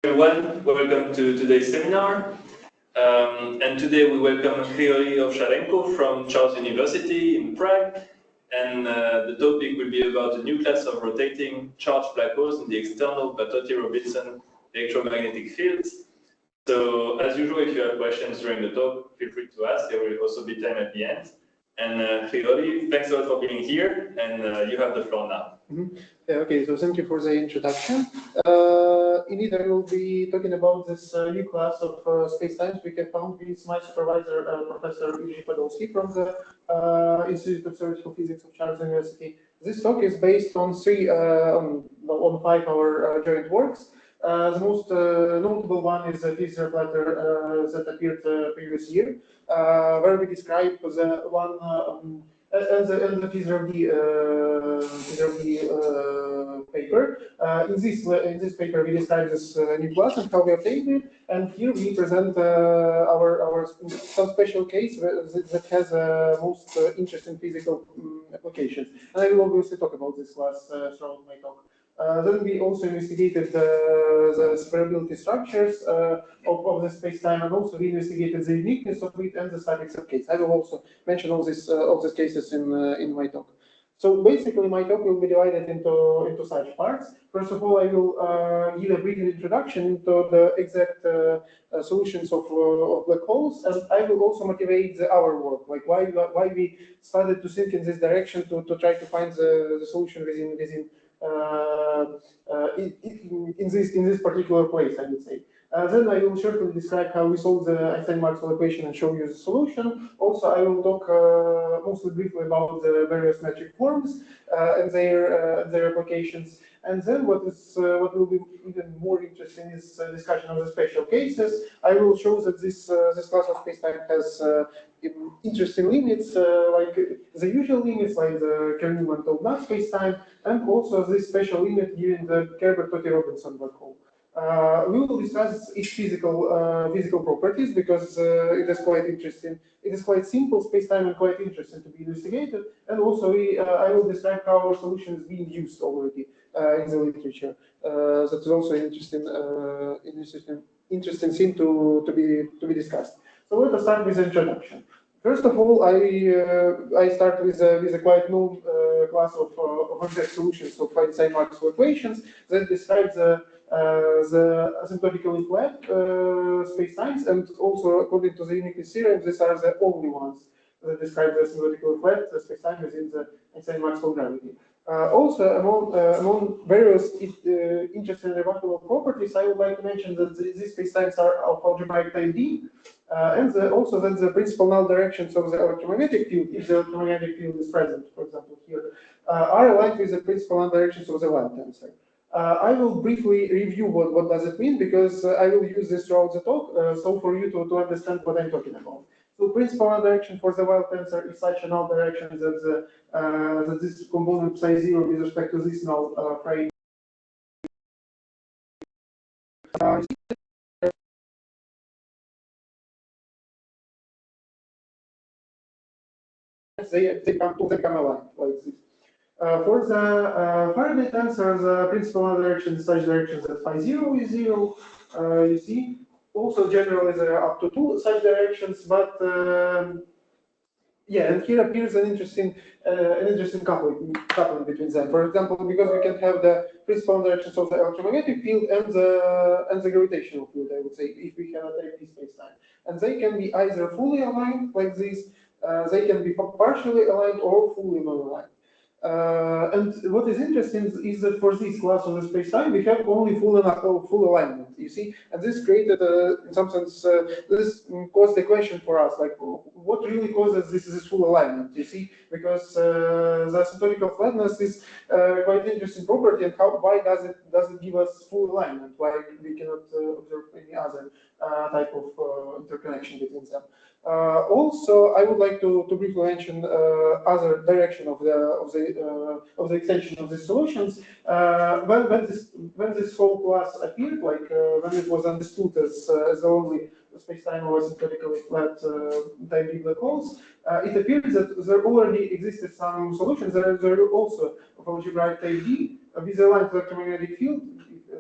Everyone, welcome to today's seminar. And today we welcome Hryhorii Ovcharenko from Charles University in Prague. And the topic will be about a new class of rotating charged black holes in the external Bertotti-Robinson electromagnetic fields. So, as usual, if you have questions during the talk, feel free to ask. There will also be time at the end. And Hryhorii, thanks a lot for being here, and you have the floor now. Yeah, okay, so thank you for the introduction. Indeed, I will be talking about this new class of spacetimes we have found with my supervisor, Professor Hryhorii Podolsky from the Institute of Theoretical Physics of Charles University. This talk is based on on 5 our joint works. The most notable one is the Fischer letter that appeared previous year, where we describe the one and the Fischer paper. In this paper, we describe this new class and how we obtained it. And here we present our some special case that has most interesting physical applications. And I will obviously talk about this class throughout my talk. Then we also investigated the separability structures of the space-time, and also we investigated the uniqueness of it and the statics of case. I will also mention all these cases in my talk. So basically, my talk will be divided into such parts. First of all, I will give a brief introduction into the exact solutions of black holes, and I will also motivate our work, like why we started to think in this direction to try to find the solution within in this particular place, I would say. Then I will shortly describe how we solve the Einstein-Maxwell equation and show you the solution. Also, I will talk mostly briefly about the various metric forms and their applications. And then what will be even more interesting is discussion of the special cases. I will show that this class of spacetime has interesting limits, like the usual limits, like the Kerr-Newman-Taub spacetime, and also this special limit given the Kerr-Bertotti-Robinson black hole. We will discuss its physical properties because it is quite interesting. It is quite simple spacetime and quite interesting to be investigated. And also, I will describe how our solution is being used already in the literature. That is also an interesting thing to be discussed. So let us start with the introduction. First of all, I start with a quite known class of exact solutions of Einstein-Maxwell equations that describes the asymptotically flat spacetimes, and also according to the uniqueness theorem, these are the only ones that describe the asymptotically flat spacetime within the Einstein-Maxwell gravity. Also, among various interesting and remarkable properties, I would like to mention that these spacetimes are of algebraic type D, and also that the principal null directions of the electromagnetic field, if the electromagnetic field is present, for example here, are aligned with the principal null directions of the wild tensor. I will briefly review what does it mean, because I will use this throughout the talk, so for you to understand what I'm talking about. So principal null direction for the wild tensor is such a null direction that that this component psi 0 with respect to this null frame they come aligned like this. For the Faraday tensor, the principal null direction is such direction that phi 0 is 0. You see, also generally there are up to 2 such directions, but yeah, and here appears an interesting coupling between them. For example, because we can have the principal directions of the electromagnetic field and the gravitational field, I would say, if we cannot take this spacetime, and they can be either fully aligned like this, they can be partially aligned or fully non-aligned. And what is interesting is that for this class of the spacetime, we have only full alignment, you see, and this created, in some sense, this caused the question for us, like, what really causes this full alignment, you see, because the asymptotical flatness is quite an interesting property, and why does it give us full alignment, why we cannot observe any other type of interconnection between them. Also, I would like to briefly mention other direction of the extension of the solutions. When this whole class appeared, like when it was understood as the only spacetime of asymptotically flat type D black holes, it appears that there already existed some solutions that are also of algebraic type D with aligned electromagnetic field,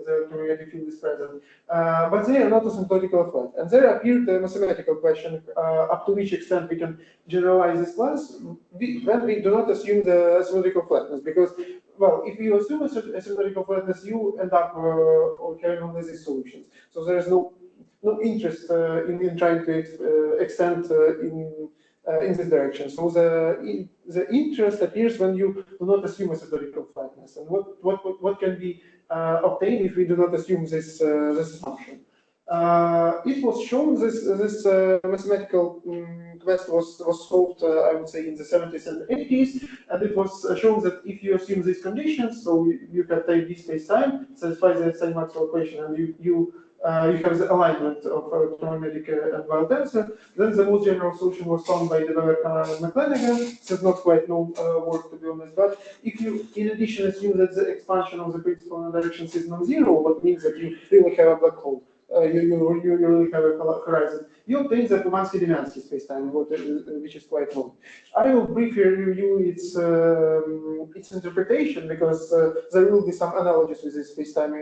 the electromagnetic field is present. But they are not asymptotically flat. And there appeared a mathematical question up to which extent we can generalize this class when we do not assume the asymptotical flatness. Because, well, if you assume asymptotical flatness, you end up having only these solutions. So there is no interest in trying to extend in this direction. So the interest appears when you do not assume asymptotical flatness. And what can be obtained if we do not assume this assumption? It was shown this mathematical quest was solved, I would say, in the 70s and 80s, and it was shown that if you assume these conditions, so you can take this space-time, satisfy the same Maxwell equation, and you have the alignment of electromagnetic and wild tensor, then the most general solution was found by developer McLanagan. This is not quite known work, to be honest, but if you, in addition, assume that the expansion of the principal directions is non-zero, what means that you really have a black hole. You really have a horizon. You obtain the Pomansky-Demansky spacetime, which is quite known. I will briefly review its interpretation because there will be some analogies with this spacetime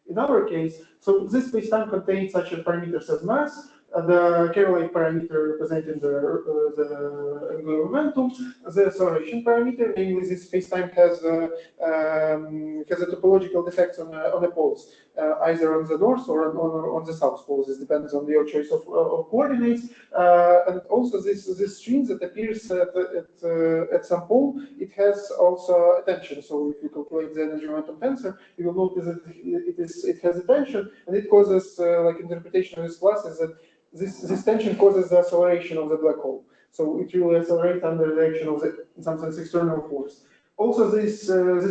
in our case. So this spacetime contains such a parameters as mass, the Kerr-like parameter representing the angular momentum, the acceleration parameter, namely this spacetime has a topological defects on the poles, either on the north or on the south poles. This depends on your choice of coordinates, and also this string that appears at some pole, it has also a tension. So if you calculate the energy momentum tensor, you will notice that it has a tension, and it causes like interpretation of this class is that this tension causes the acceleration of the black hole. So it will accelerate under the direction of the, in some sense, external force. Also, this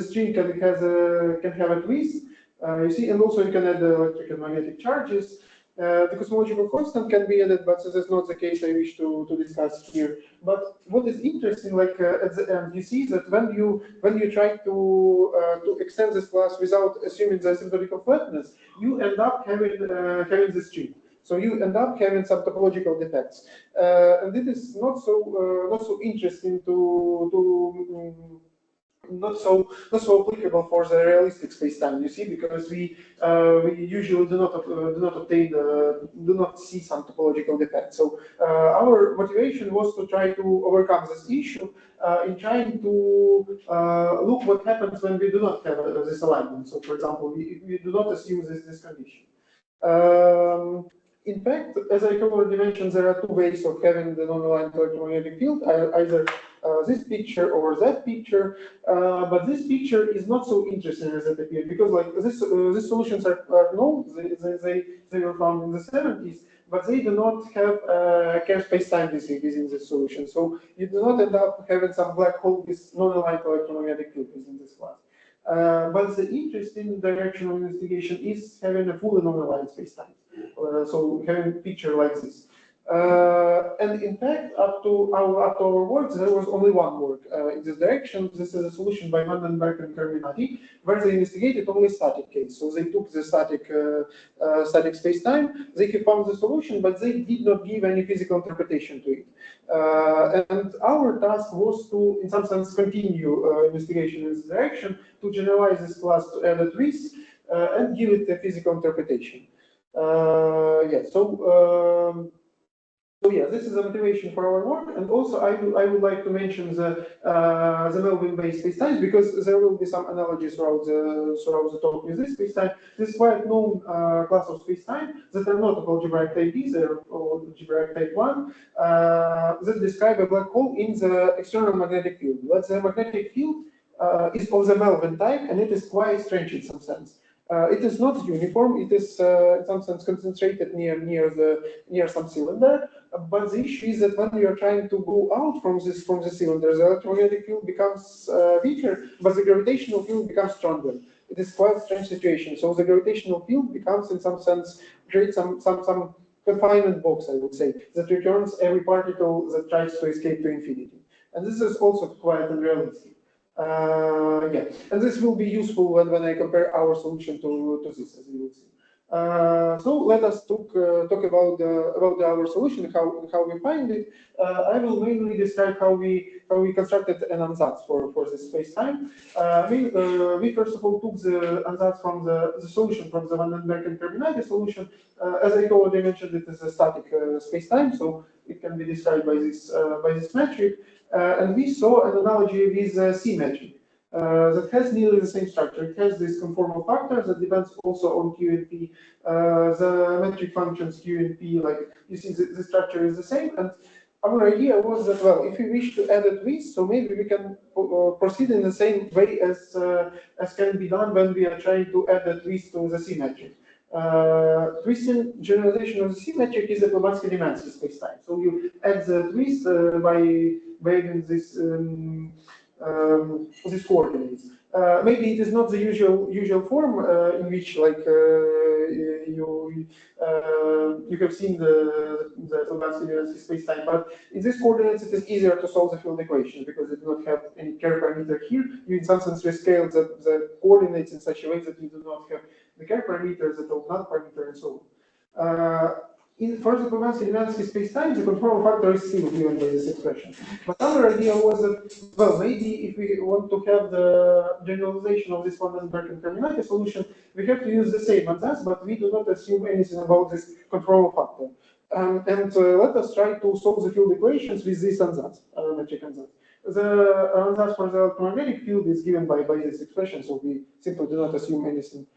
string can have a twist, you see, and also you can add the electric and magnetic charges. The cosmological constant can be added, but this is not the case I wish to discuss here. But what is interesting, like at the end, you see that when you try to extend this class without assuming the asymptotical flatness, you end up having this string. So you end up having some topological defects, and it is not so interesting not so applicable for the realistic spacetime. You see, because we usually do not see some topological defects. So our motivation was to try to overcome this issue in trying to look what happens when we do not have this alignment. So, for example, we do not assume this condition. In fact, as I already mentioned, there are two ways of having the non-aligned electromagnetic field, either this picture or that picture. But this picture is not so interesting as it appeared, because like these solutions are known, they were found in the 70s, but they do not have Kerr space-time within this solution. So you do not end up having some black hole with non-aligned electromagnetic field within this class. But the interesting direction of investigation is having a fully non-aligned spacetime. So having a picture like this. And in fact, up to our work, there was only one work in this direction. This is a solution by Vandenberg and Carminati, where they investigated only static case. So they took the static spacetime, they found the solution, but they did not give any physical interpretation to it. And our task was to, in some sense, continue investigation in this direction, to generalize this class to add a twist and give it a physical interpretation. So yeah, this is the motivation for our work, and also I would like to mention the Melvin-based spacetimes, because there will be some analogies throughout the talk with this spacetime. This is quite known class of spacetime that are not of algebraic type B, they are algebraic type 1, that describe a black hole in the external magnetic field. But the magnetic field is of the Melvin type, and it is quite strange in some sense. It is not uniform. It is in some sense concentrated near some cylinder. But the issue is that when you are trying to go out from the cylinder, the electromagnetic field becomes weaker, but the gravitational field becomes stronger. It is quite a strange situation. So the gravitational field becomes, in some sense, creates some confinement box, I would say, that returns every particle that tries to escape to infinity. And this is also quite unrealistic. Yeah, and this will be useful when I compare our solution to this, as you will see. So let us talk about our solution, how we find it. I will mainly describe how we we constructed an ansatz for this space-time. We first of all took the ansatz from the solution from the Van den Berg and Carminati solution. As I already mentioned, it is a static space-time, so it can be described by this metric. And we saw an analogy with C metric. That has nearly the same structure. It has this conformal factor that depends also on Q and P. The metric functions Q and P, like you see, the structure is the same. And our idea was that, well, if we wish to edit this, so maybe we can proceed in the same way as can be done when we are trying to add this to the C metric. Twisting generalization of the C metric is a Blavatsky-Demansky spacetime. So you add the twist by adding these coordinates. Maybe it is not the usual form in which, like, you have seen the Blavatsky spacetime, but in these coordinates it is easier to solve the field equation because it does not have any Kerr parameter here. You in some sense rescale the coordinates in such a way that you do not have the Kerr parameters, the Taub-Nut parameter, and so on. For the Blavatsky spacetime, the conformal factor is still given by this expression. But our idea was that, well, maybe if we want to have the generalization of this Van den Berg and Carminati solution, we have to use the same ansatz, but we do not assume anything about this conformal factor. Let us try to solve the field equations with this ansatz, metric ansatz. The ansatz for the electromagnetic field is given by this expression, so we simply do not assume anything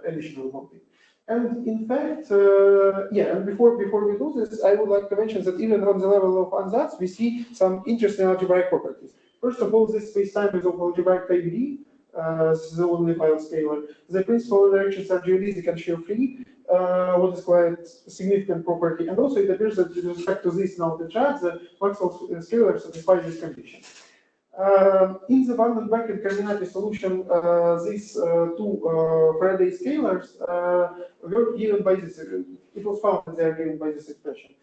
additional about it. And in fact, and before we do this, I would like to mention that even on the level of ansatz, we see some interesting algebraic properties. First of all, this spacetime is of algebraic type D. This is the only file scalar. The principal directions are geodesic and shear-free, what is quite a significant property. And also, it appears that with respect to this now the chart, the Maxwell scalar satisfies this condition. In the Van den Berg and Carminati solution, these two Faraday scalars were given by this. It was found that they are given by this expression.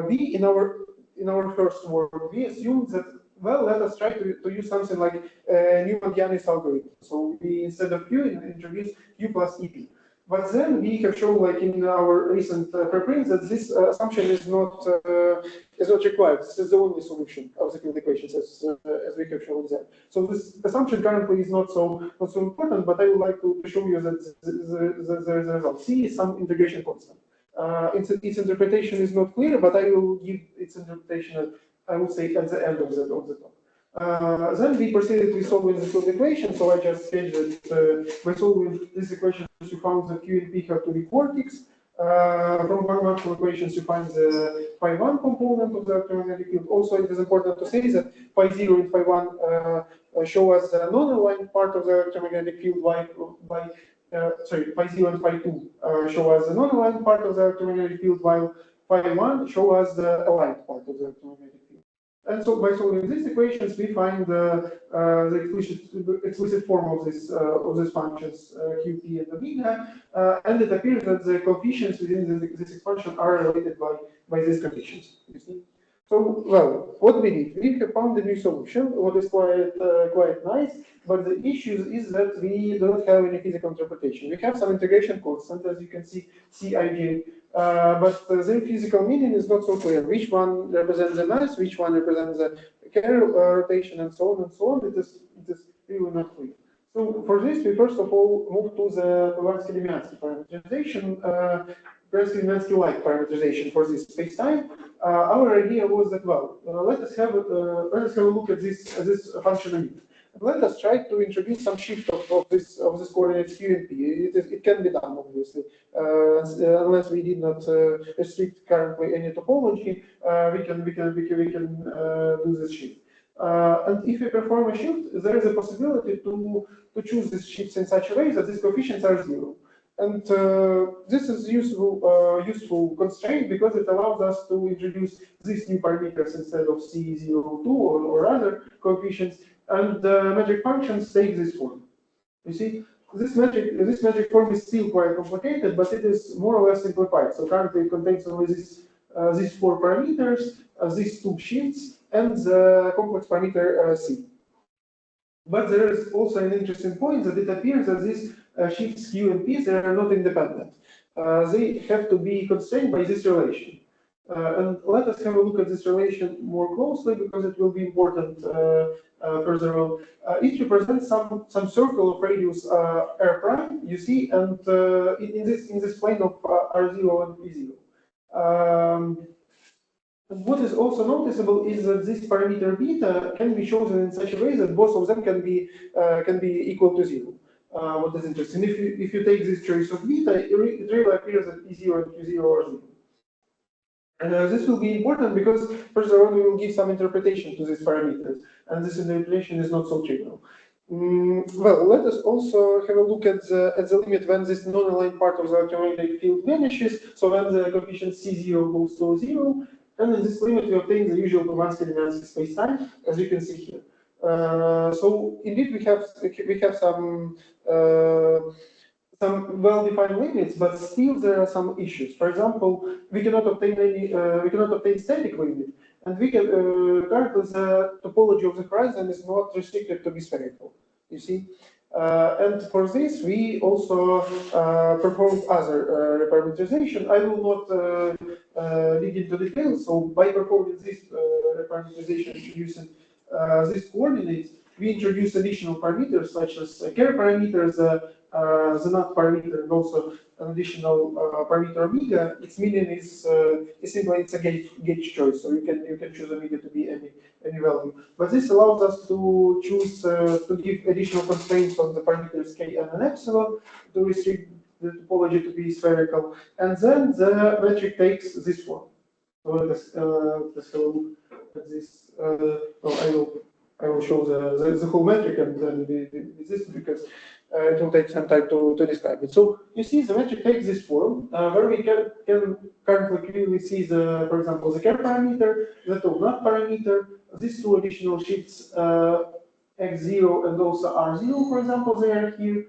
We in our first work we assumed that, well, let us try to use something like Newman-Yanis algorithm. So we instead of Q introduce Q plus EP. But then we have shown, like in our recent preprints, that this assumption is not required. This is the only solution of the field equations, as we have shown there. So this assumption currently is not so important, but I would like to show you that the result. C is some integration constant. Its interpretation is not clear, but I will give its interpretation, I would say, at the end of the talk. Then we proceeded with solving the field equation. So I just said that by solving this equation, you found that Q and P have to be quartics. From Maxwell equations, you find the phi1 component of the electromagnetic field. Also, it is important to say that phi0 and phi1 show us the non-aligned part of the electromagnetic field, phi0 and phi2 show us the non-aligned part of the electromagnetic field, while phi1 show us the aligned part of the electromagnetic field. And so, by solving these equations, we find the explicit form of these functions Qp and omega, and it appears that the coefficients within this expansion are related by these conditions. You see? So, well, what we did, we have found a new solution, what is quite nice, but the issue is that we don't have any physical interpretation. We have some integration constant, as you can see, Cij, but their physical meaning is not so clear. Which one represents the mass, which one represents the Kerr rotation, and so on and so on. It is really not clear. So for this, we first of all move to the Blavatsky-Demansky parameterization, Blavatsky-Demansky-like parameterization for this space-time. Our idea was that, well, let us have a look at this function unit. Let us try to introduce some shift of this coordinates Q and P. It can be done, obviously, unless we did not restrict currently any topology. We can do this shift. And if we perform a shift, there is a possibility to choose these shifts in such a way that these coefficients are zero. And this is useful constraint because it allows us to introduce these new parameters instead of C02 or other coefficients. And the magic functions take this form. You see, this magic form is still quite complicated, but it is more or less simplified. So currently it contains only these four parameters, these two shifts, and the complex parameter C. But there is also an interesting point that it appears that these shifts Q and P, they are not independent. They have to be constrained by this relation. And let us have a look at this relation more closely because it will be important further on. It represents some circle of radius r prime, you see, and in this plane of r0 and p0. And what is also noticeable is that this parameter beta can be chosen in such a way that both of them can be equal to 0. What is interesting, if you take this choice of beta, it really appears that p0 and q0 are 0. And this will be important because further on we will give some interpretation to these parameters, and this interpretation is not so trivial. Well, let us also have a look at the limit when this non-aligned part of the electromagnetic field vanishes, so when the coefficient C0 goes to 0, and in this limit we obtain the usual Polanski-Dimansky space-time, as you can see here. So indeed we have some well-defined limits, but still there are some issues. For example, we cannot obtain static limit, and we can currently the topology of the horizon is not restricted to be spherical. You see, and for this we also perform other parameterization. I will not dig into details. So by performing this parameterization, introducing these coordinates, we introduce additional parameters such as care parameters, the nut parameter, and also an additional parameter omega. Its meaning is simply it's a gauge choice, so you can choose omega to be any value. But this allows us to choose to give additional constraints on the parameters k and epsilon to restrict the topology to be spherical, and then the metric takes this form. So let's have a look at this. I will show the whole metric and then this because it will take some time to describe it. So you see the metric takes this form where we can currently clearly see for example, the care parameter, the nut parameter, these two additional shifts x0 and also r0, for example, they are here.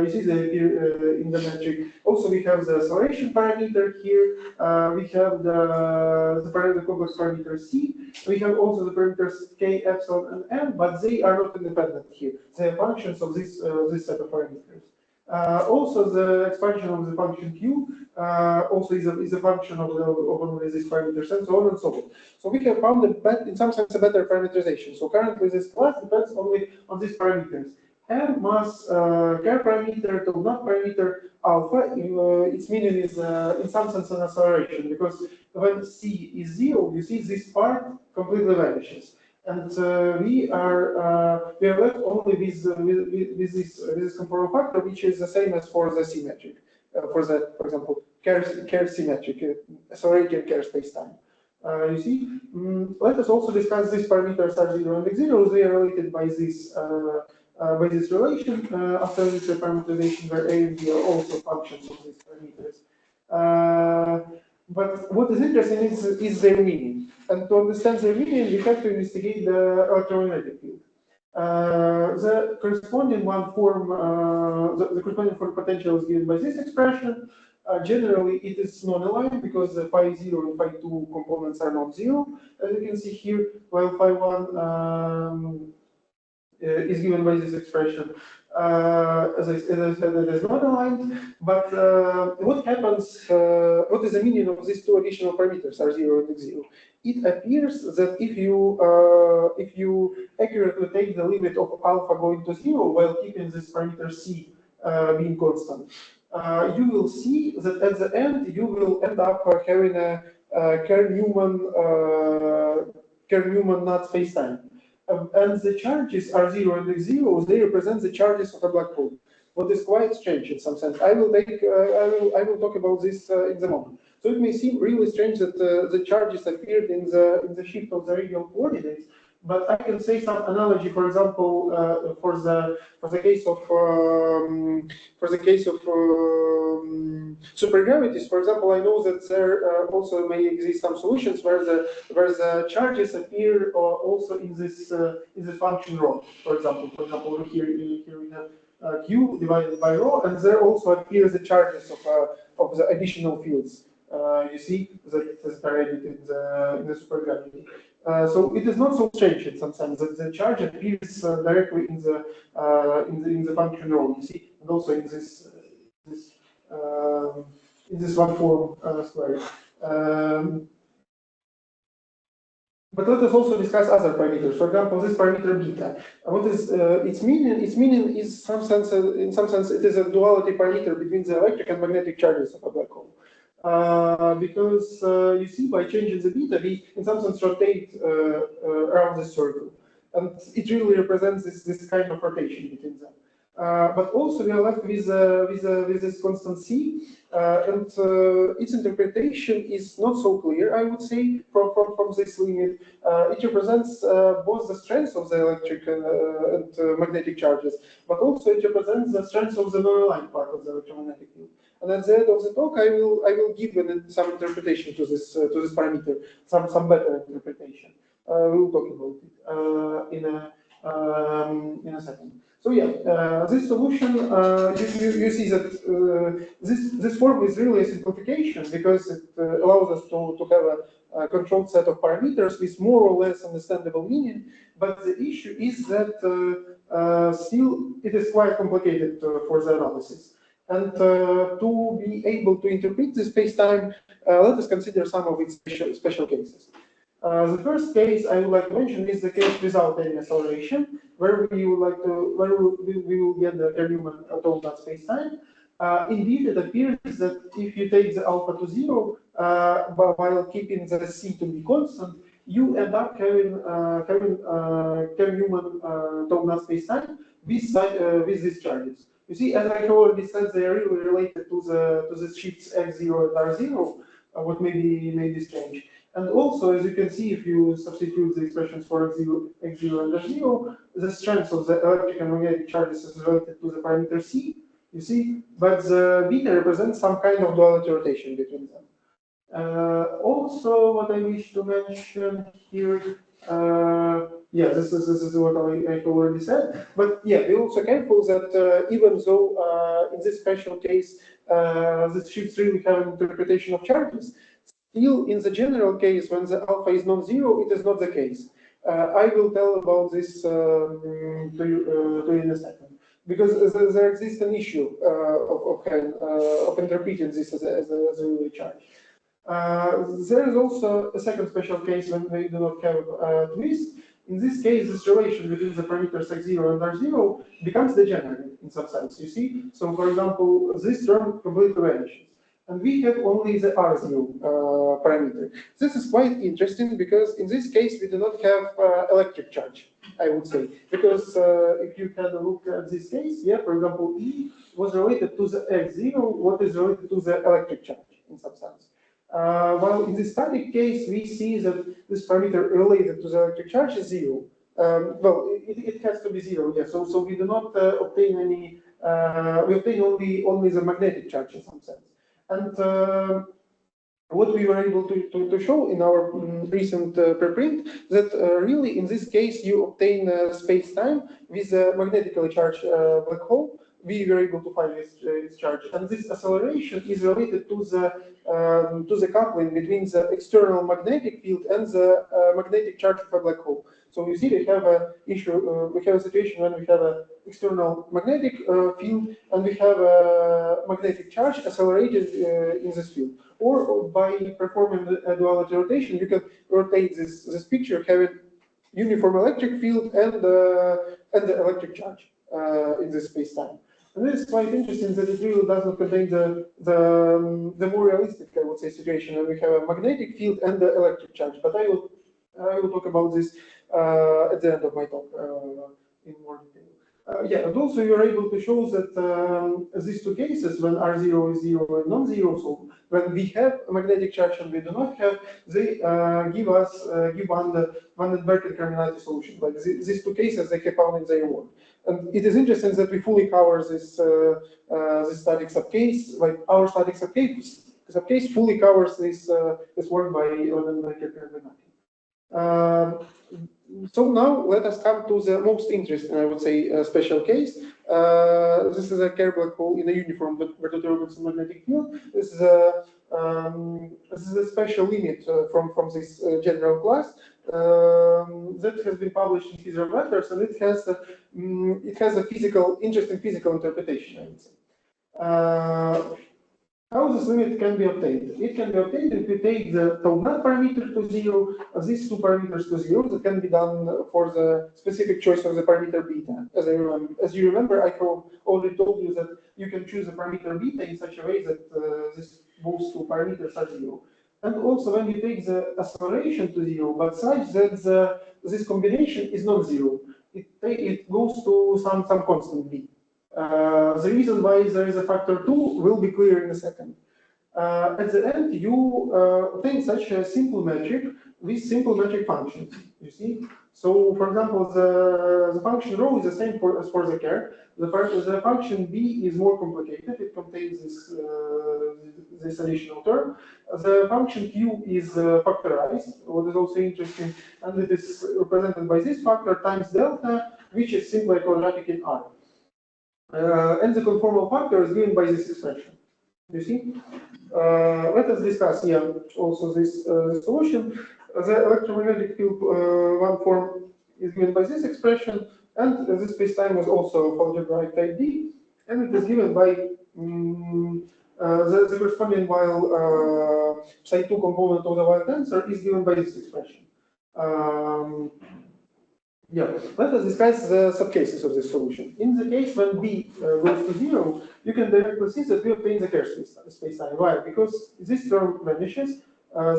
You see they appear in the metric. Also, we have the acceleration parameter here. We have the parameter complex parameter c. We have also the parameters k, epsilon, and m, but they are not independent here. They are functions of this set of parameters. Also, the expansion of the function q also is a function of one of these parameters, and so on and so on. So we have found in some sense a better parameterization. So currently, this class depends only on these parameters. M mass care parameter to nut parameter alpha. Its meaning is in some sense an acceleration because when c is 0, you see this part completely vanishes, and we are left only with this component factor, which is the same as for the symmetric. For example, care symmetric, accelerated care space-time. You see, let us also discuss these parameters R0 and X0. They are related by this relation after this parameterization, where A and B are also functions of these parameters. But what is interesting is their meaning. And to understand their meaning, you have to investigate the electromagnetic field. The corresponding form potential is given by this expression. Generally, it is non-aligned because the phi 0 and phi 2 components are non-zero, as you can see here, while phi 1 is given by this expression. As I said, it is not aligned, but what happens, what is the meaning of these two additional parameters, R0 and X0? It appears that if you accurately take the limit of alpha going to 0 while keeping this parameter C being constant, you will see that at the end you will end up having a Kerr-Newman knot spacetime. And the charges R0 and X0, they represent the charges of a black hole. What is quite strange in some sense. I will talk about this in the moment. So it may seem really strange that the charges appeared in the shift of the radial coordinates, but I can say some analogy. For example, for the case of supergravities. For example, I know that there also may exist some solutions where the charges appear also in this function rho. For example, here we have Q divided by rho, and there also appears the charges of the additional fields. You see that is paraded in the supergravity. So it is not so strange in some sense that the charge appears directly in the function rho. You see, and also in this one form square. But let us also discuss other parameters. For example, this parameter beta. What is its meaning? Its meaning is in some sense, it is a duality parameter between the electric and magnetic charges of a black hole. Because you see, by changing the beta, we in some sense rotate around this circle, and it really represents this kind of rotation between them. But also we are left with this constant c, and its interpretation is not so clear, I would say, from this limit. It represents both the strength of the electric and magnetic charges, but also it represents the strength of the non-aligned part of the electromagnetic field. And at the end of the talk, I will give some interpretation to this parameter, some better interpretation. We will talk about it in a second. So yeah, this solution, you see that this form is really a simplification because it allows us to have a controlled set of parameters with more or less understandable meaning. But the issue is that still it is quite complicated for the analysis. And to be able to interpret the space-time, let us consider some of its special cases. The first case I would like to mention is the case without any acceleration, where we will get the Newman tone space-time. Indeed, it appears that if you take the alpha to 0, while keeping the c to be constant, you end up having Newman tone space-time with these charges. You see, as I already said, they are really related to the shifts x0 and r0, what may be strange. And also, as you can see, if you substitute the expressions for x0 and r0, the strength of the electric and magnetic charges is related to the parameter c, you see, but the beta represents some kind of duality rotation between them. Also, what I wish to mention here, yeah, this is what I already said. But yeah, be also careful that even though in this special case, the shifts really have an interpretation of charges, still in the general case, when the alpha is non-zero, it is not the case. I will tell about this to you in a second, because there exists an issue of interpreting this as a real charge. There is also a second special case when we do not have a twist. In this case, this relation between the parameters x0 and r0 becomes degenerate in some sense, you see? So, for example, this term completely vanishes. And we have only the r0 parameter. This is quite interesting because in this case, we do not have electric charge, I would say. Because if you had a look at this case, yeah, for example, E was related to the x0, what is related to the electric charge in some sense. While in the static case, we see that this parameter related to the electric charge is 0. Well, it has to be 0, yeah. So we do not obtain any, we obtain only the magnetic charge in some sense. And what we were able to show in our recent preprint, that really in this case, you obtain space-time with a magnetically charged black hole. We were able to find this charge, and this acceleration is related to the coupling between the external magnetic field and the magnetic charge of a black hole. So you see, we have a issue. We have a situation when we have an external magnetic field, and we have a magnetic charge accelerated in this field. Or by performing a duality rotation, you can rotate this picture, having uniform electric field and the electric charge in this space-time. And this is quite interesting that it really does not contain the more realistic, I would say, situation where we have a magnetic field and the electric charge. But I will talk about this at the end of my talk in more detail. Yeah, and also you are able to show that these two cases, when R0 is 0 and non-zero, so when we have a magnetic charge and we do not have, they give one the Berkeley-Carminati solution. Like these two cases, they have found in their work. And it is interesting that we fully cover this static subcase, like our static subcase fully covers this work by Berkeley-Carminati. So now let us come to the most interesting, I would say, special case. This is a Kerr black hole in a uniform Bernoulli-Robinson magnetic field. This is a special limit from this general class that has been published in Physical Letters, and it has a interesting physical interpretation, I would say. How this limit can be obtained? It can be obtained if we take the tau parameter to zero, these two parameters to zero. That can be done for the specific choice of the parameter beta. As you remember, I already told you that you can choose the parameter beta in such a way that both two parameters are zero. And also when you take the acceleration to zero, but such that this combination is not zero, it goes to some constant b. The reason why there is a factor 2 will be clear in a second. At the end, you obtain such a simple metric with simple metric functions, you see? So, for example, the function rho is the same as for the care. The function b is more complicated. It contains this additional term. The function q is factorized, what is also interesting, and it is represented by this factor times delta, which is simply quadratic in R. And the conformal factor is given by this expression. You see? Let us discuss here also this solution. The electromagnetic field one form is given by this expression, and this spacetime is also algebraic type D, and it is given by the corresponding while psi2 component of the Weyl tensor is given by this expression. Yeah, let us discuss the subcases of this solution. In the case when b goes to zero, you can directly see that we obtain the Kerr spacetime. Why? Because this term vanishes,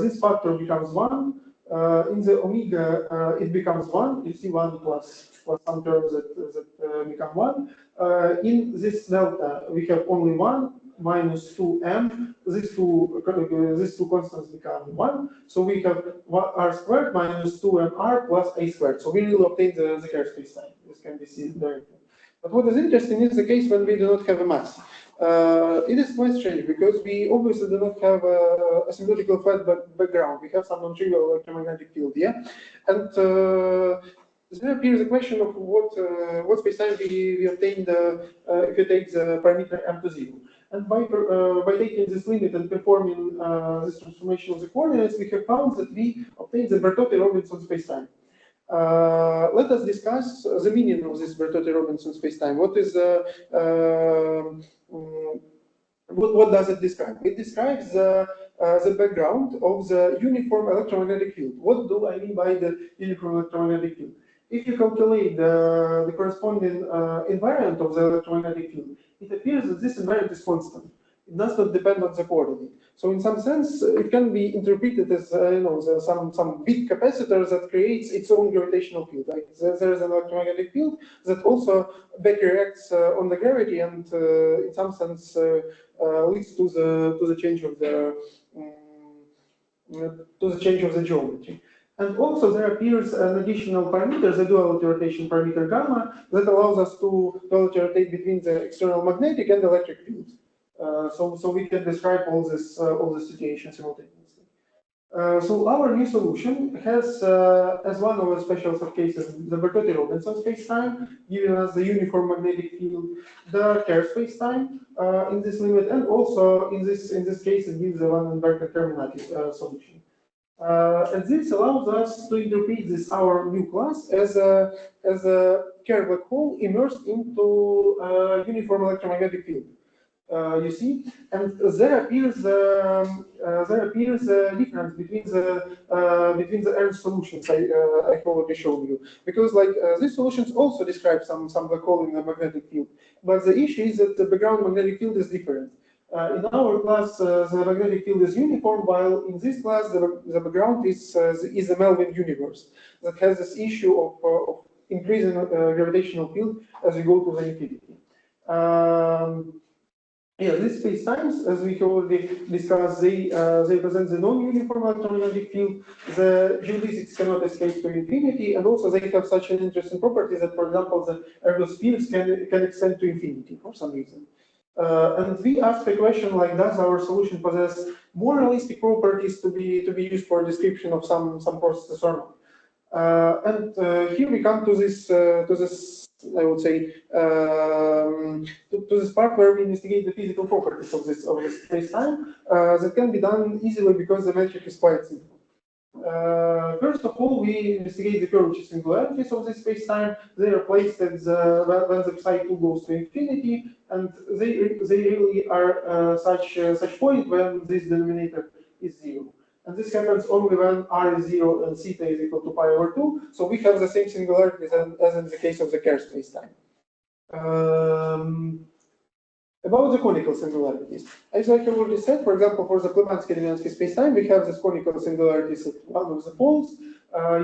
this factor becomes 1, in the omega it becomes 1, you see 1 plus some terms that become 1. In this delta we have only 1 minus 2m, these two constants become 1, so we have r squared minus 2mr plus a squared. So we will obtain the Kerr spacetime. This can be seen directly. But what is interesting is the case when we do not have a mass. It is quite strange because we obviously do not have a asymptotical flat background. We have some non-trivial electromagnetic field here, and there appears a question of what spacetime we obtain if you take the parameter m to 0. And by taking this limit and performing this transformation of the coordinates, we have found that we obtain the Bertotti-Robinson spacetime. Let us discuss the meaning of this Bertotti-Robinson spacetime. What is what does it describe? It describes the background of the uniform electromagnetic field. What do I mean by the uniform electromagnetic field? If you calculate the corresponding invariant of the electromagnetic field, it appears that this invariant is constant. It does not depend on the coordinate. So in some sense, it can be interpreted as some big capacitor that creates its own gravitational field. Like there is an electromagnetic field that also back reacts on the gravity, and in some sense leads to the change of the geometry. And also there appears an additional parameter, the duality rotation parameter gamma, that allows us to duality rotate between the external magnetic and electric fields. So we can describe all the situations simultaneously. So our new solution has, as one of the special subcases, the Bertotti-Robinson spacetime, giving us the uniform magnetic field, the Kerr spacetime in this limit, and also in this case it gives the Vandenberg-Terminati solution. And this allows us to interpret this our new class as a Kerr black hole immersed into a uniform electromagnetic field. You see, and there appears a difference between the Ernst solutions I've already shown you, because like these solutions also describe some black hole in the magnetic field, but the issue is that the background magnetic field is different. In our class, the magnetic field is uniform, while in this class, the background is a Melvin universe that has this issue of increasing gravitational field as we go to the infinity. Yeah, these spacetimes, as we already discussed, they present the non-uniform electromagnetic field. The geodesics cannot escape to infinity, and also they have such an interesting property that, for example, the ergospheres can extend to infinity for some reason. And we ask a question like, does our solution possess more realistic properties to be used for description of some processes or not? And here we come to this I would say to this part where we investigate the physical properties of this space-time that can be done easily because the metric is quite simple. First of all, we investigate the curvature singularities of this space-time. They are placed at when the psi2 goes to infinity, and they really are such point when this denominator is 0. And this happens only when r is 0 and theta is equal to pi over 2. So we have the same singularities as in the case of the Kerr space-time. About the conical singularities, as I have already said, for example, for the Klebansky-Leviansky spacetime, we have this conical singularities at one of the poles.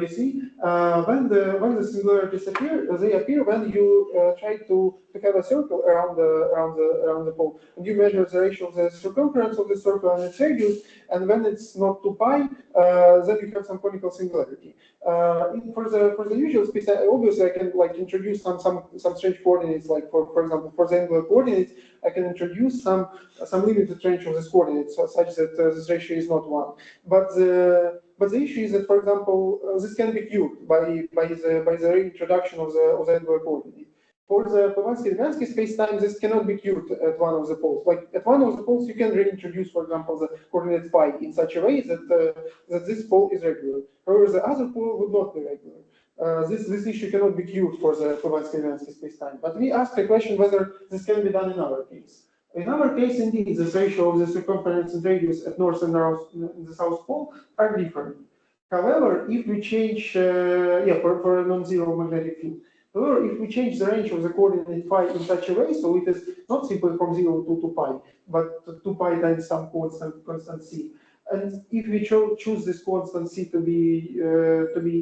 You see, when the singularities appear, they appear when you try to have a circle around the pole, and you measure the ratio of the circumference of the circle and its radius, and when it's not 2 pi, then you have some conical singularity. For the usual space, obviously I can like introduce some strange coordinates, like for example for the angular coordinates, I can introduce some limited range of this coordinates such that this ratio is not 1. But the issue is that, for example, this can be cured by the reintroduction of the angular coordinate. For the Klebansky-Leviansky space-time, this cannot be cured at one of the poles. Like at one of the poles, you can reintroduce, for example, the coordinate pi in such a way that that this pole is regular. However, the other pole would not be regular. This issue cannot be cured for the Klebansky-Leviansky space-time. But we ask the question whether this can be done in our case. In our case, indeed, the ratio of the circumference and radius at north and the south pole are different. However, if we change, for a non-zero magnetic field. However, if we change the range of the coordinate phi in such a way, so it is not simply from 0 to 2 pi, but 2 pi times some constant c. And if we choose this constant c to be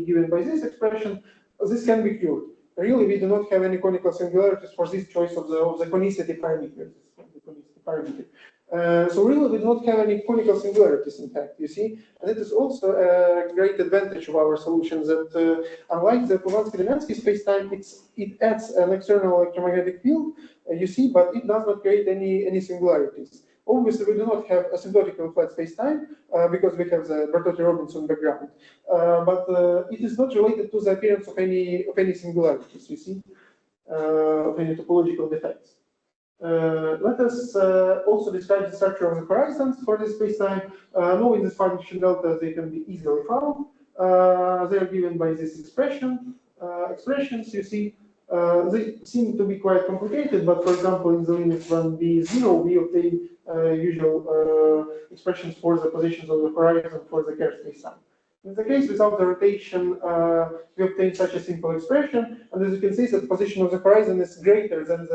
given by this expression, this can be cured. Really, we do not have any conical singularities for this choice of the conicity parameter. So really, we do not have any conical singularities, in fact, you see. And it is also a great advantage of our solution that, unlike the Klebansky-Leviansky spacetime, it adds an external electromagnetic field, you see, but it does not create any singularities. Obviously, we do not have asymptotical flat spacetime because we have the Bertotti-Robinson background, but it is not related to the appearance of any singularities, you see, of any topological defects. Let us also describe the structure of the horizons for this spacetime. Knowing this function delta, they can be easily found. They are given by this expressions, you see. They seem to be quite complicated, but for example, in the limits when b is 0, we obtain usual expressions for the positions of the horizon for the Kerr spacetime. In the case without the rotation, we obtain such a simple expression, and as you can see, the position of the horizon is greater than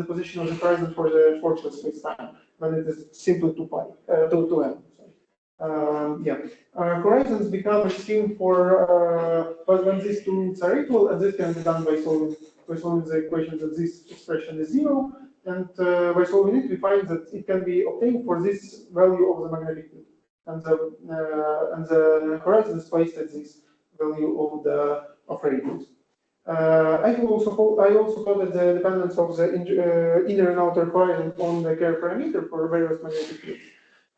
the position of the horizon for the Schwarzschild spacetime, when it is simply 2 pi, 2 m. Horizons become extreme but when these two limits are equal, and this can be done by solving the equation that this expression is 0, and by solving it, we find that it can be obtained for this value of the magnetic field. And the horizon is placed at this value of radius. I also thought that the dependence of the inner and outer horizon on the Kerr parameter for various magnetic fields.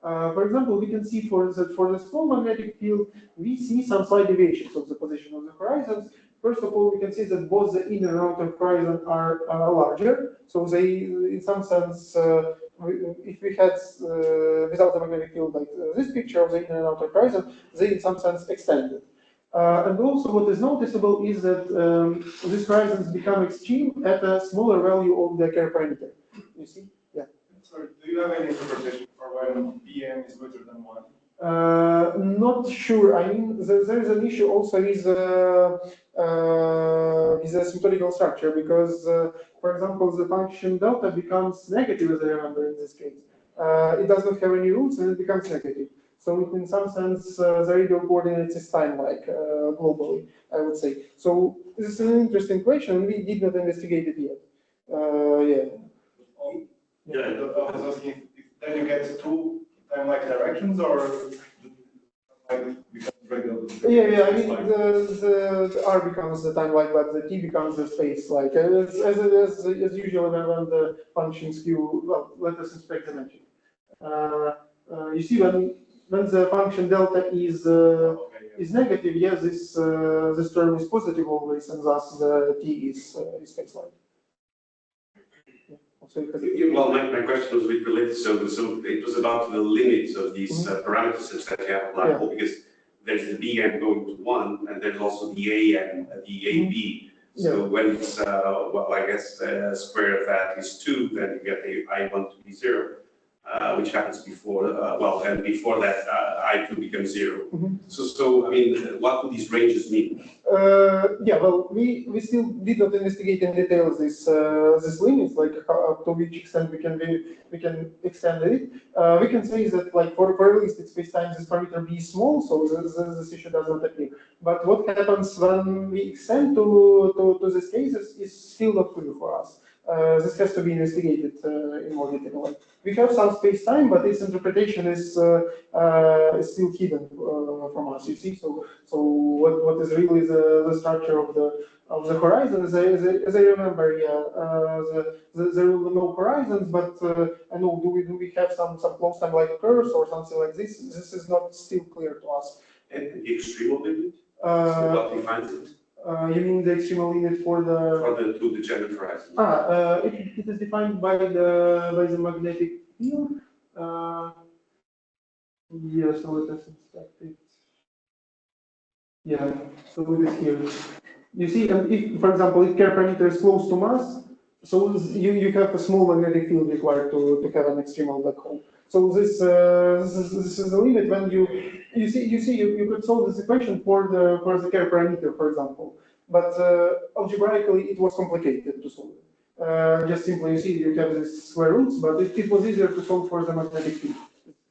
For example, we can see for the small magnetic field, we see some slight deviations of the position of the horizons. First of all, we can see that both the inner and outer horizon are larger. So they, in some sense, if we had without the magnetic field like this picture of the inner and outer horizon, they in some sense extended. And also what is noticeable is that these horizons become extreme at a smaller value of the Kerr parameter. You see? Yeah. Sorry, do you have any interpretation for when Pm is greater than 1? Not sure. I mean, there is an issue also with the asymptotical structure because, for example, the function delta becomes negative, as I remember in this case. It does not have any roots and it becomes negative. So in some sense, the radial coordinates is time-like globally, I would say. So this is an interesting question. We did not investigate it yet. I was asking if then you get two time-like directions, or becomes regular? I mean, the R becomes the time-like, but the T becomes the space-like. As usual, when the functions Q, well, let us inspect the magic. You see, when the function delta is negative, yes, this term is positive always, and thus the T is space-like. Well, my question was a bit related. So it was about the limits of these parameters that you have a black hole, because there's the bn going to 1, and there's also the a and the ab. So when it's, well, I guess square of that is 2, then you get a I1 to be 0, which happens before, well, and before that, I2 becomes 0. So, I mean, what do these ranges mean? Yeah, well, we still did not investigate in details this limits, like up to which extent we can extend it. We can say that, like, for realistic space-time, this parameter b is small, so this issue does not appear. But what happens when we extend to these cases is still not clear for us. This has to be investigated in more detail. Like, we have some space-time, but its interpretation is still hidden from us. You see, so what is really the structure of the horizon? As I remember, there will be no horizons, but I know do we have some close time like curves or something like this? This is not still clear to us. And the extremal limit? So what defines it? You mean the extremal limit for the to the general horizon? It is defined by the magnetic field. Yeah, so let us inspect it. Yeah, so it is here. You see, and if, for example, if Kerr parameter is close to mass, so you have a small magnetic field required to have an extremal black hole. So this is the limit when you could solve this equation for the Kerr parameter, for example, but algebraically it was complicated to solve. Just simply, you see, you have these square roots, but it was easier to solve for the magnetic field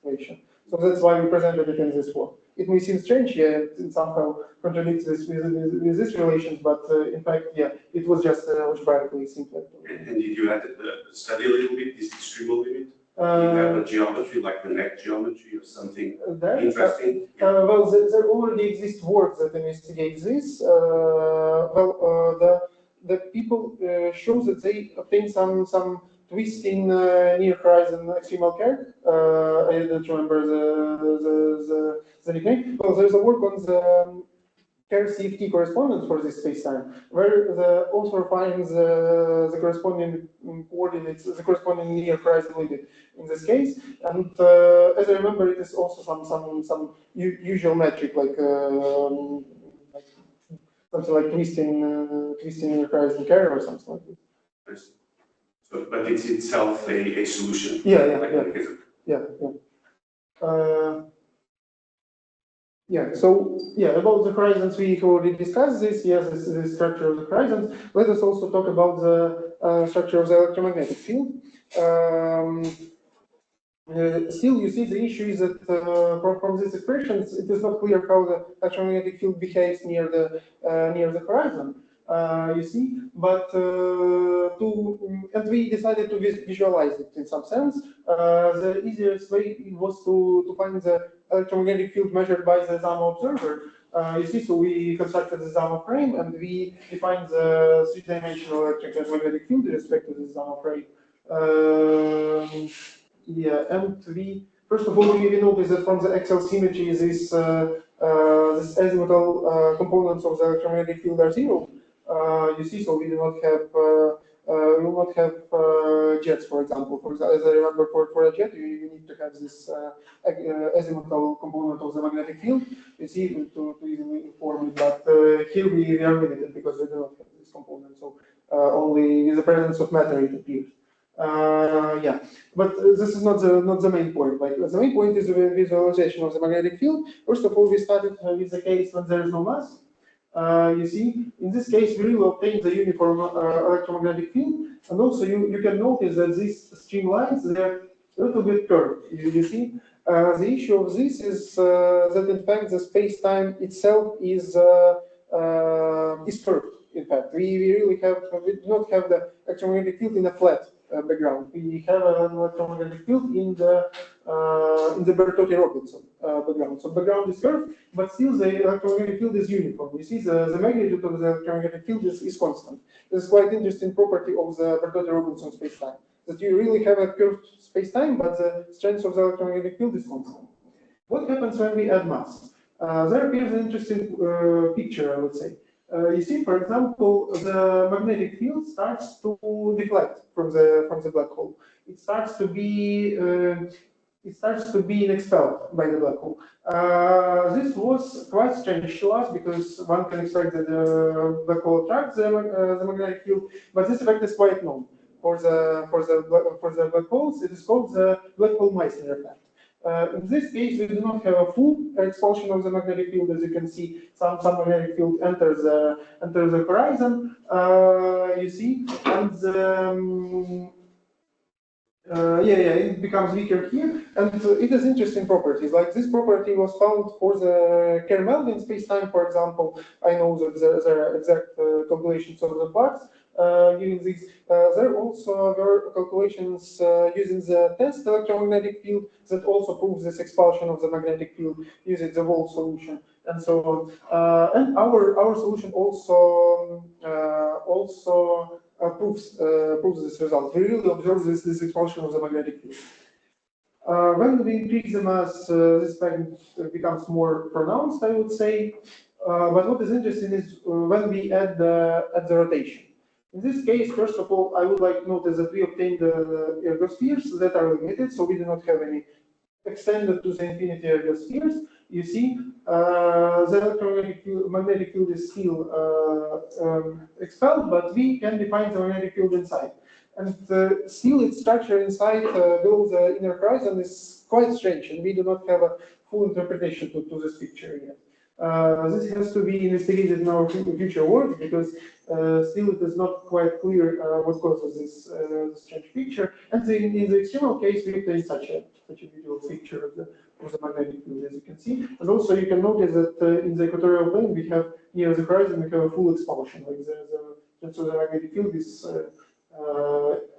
equation. So that's why we presented it in this form. It may seem strange, yeah, it somehow contradicts this with these relations, but in fact, yeah, it was just algebraically simpler. And did you have to study a little bit this extremal limit? Do you have a geometry, like the neck geometry or something interesting? Well, there already exist works that investigate this. The people show that they obtain some twist in near horizon extremal Kerr. I don't remember the nickname. Well, there's a work on the Kerr CFT correspondence for this space-time, where the author finds the corresponding coordinates, the corresponding near horizon limit in this case. And as I remember, it is also some usual metric like something like twisting near horizon Kerr or something like this. So, but it's itself a solution. Yeah. So about the horizons, we already discussed this. Yes, this is the structure of the horizons. Let us also talk about the structure of the electromagnetic field. Still, you see, the issue is that from these expressions, it is not clear how the electromagnetic field behaves near the horizon. You see, but and we decided to visualize it in some sense. The easiest way was to find the electromagnetic field measured by the Zama observer. You see, so we constructed the Zama frame and we defined the three-dimensional electromagnetic field with respect to the Zama frame. Yeah, and we first of all we notice that from the axial symmetry, this azimuthal components of the electromagnetic field are zero. You see, so we do not have jets, for example. As I remember, for a jet, you need to have this azimuthal component of the magnetic field. You see, to easily inform it. But here we are limited because we do not have this component. So only with the presence of matter it appears. Yeah, but this is not the main point. Like the main point is the visualization of the magnetic field. First of all, we started with the case when there is no mass. You see, in this case, we will obtain the uniform electromagnetic field, and also you can notice that these streamlines they're a little bit curved. You see, the issue of this is that in fact the space-time itself is curved. In fact, we do not have the electromagnetic field in a flat background. We have an electromagnetic field in the Bertotti-Robinson background. So background is curved, but still the electromagnetic field is uniform. You see, the magnitude of the electromagnetic field is constant. This is quite interesting property of the Bertotti-Robinson spacetime, that you really have a curved spacetime, but the strength of the electromagnetic field is constant. What happens when we add mass? There appears an interesting picture, I would say. You see, for example, the magnetic field starts to deflect from the black hole. It starts to be it starts to be expelled by the black hole. This was quite strange to us because one can expect that the black hole attracts the magnetic field, but this effect is quite known for the black holes. It is called the black hole Meissner effect. In this case, we do not have a full expulsion of the magnetic field. As you can see, some magnetic field enters the horizon. You see, and it becomes weaker here, and it has interesting properties. Like this property was found for the Kerr-Melvin space-time, for example. I know that there are exact calculations of the flux using these. There also were calculations using the test electromagnetic field that also proves this expulsion of the magnetic field using the whole solution and so on. And our solution also proves this result. We really observe this expulsion of the magnetic field. When we increase the mass, this effect becomes more pronounced, I would say. But what is interesting is when we add the rotation. In this case, first of all, I would like to notice that we obtained the ergospheres that are limited, so we do not have any extended to the infinity ergospheres. You see, the electromagnetic field is still expelled, but we can define the magnetic field inside. And still, its structure inside below the inner horizon is quite strange, and we do not have a full interpretation to this picture yet. This has to be investigated in our future work because still it is not quite clear what causes this strange picture. And in the extremal case, we obtain such a visual picture of the magnetic field, as you can see. And also, you can notice that in the equatorial plane, we have near the horizon, we have a full expulsion. Like so the magnetic field is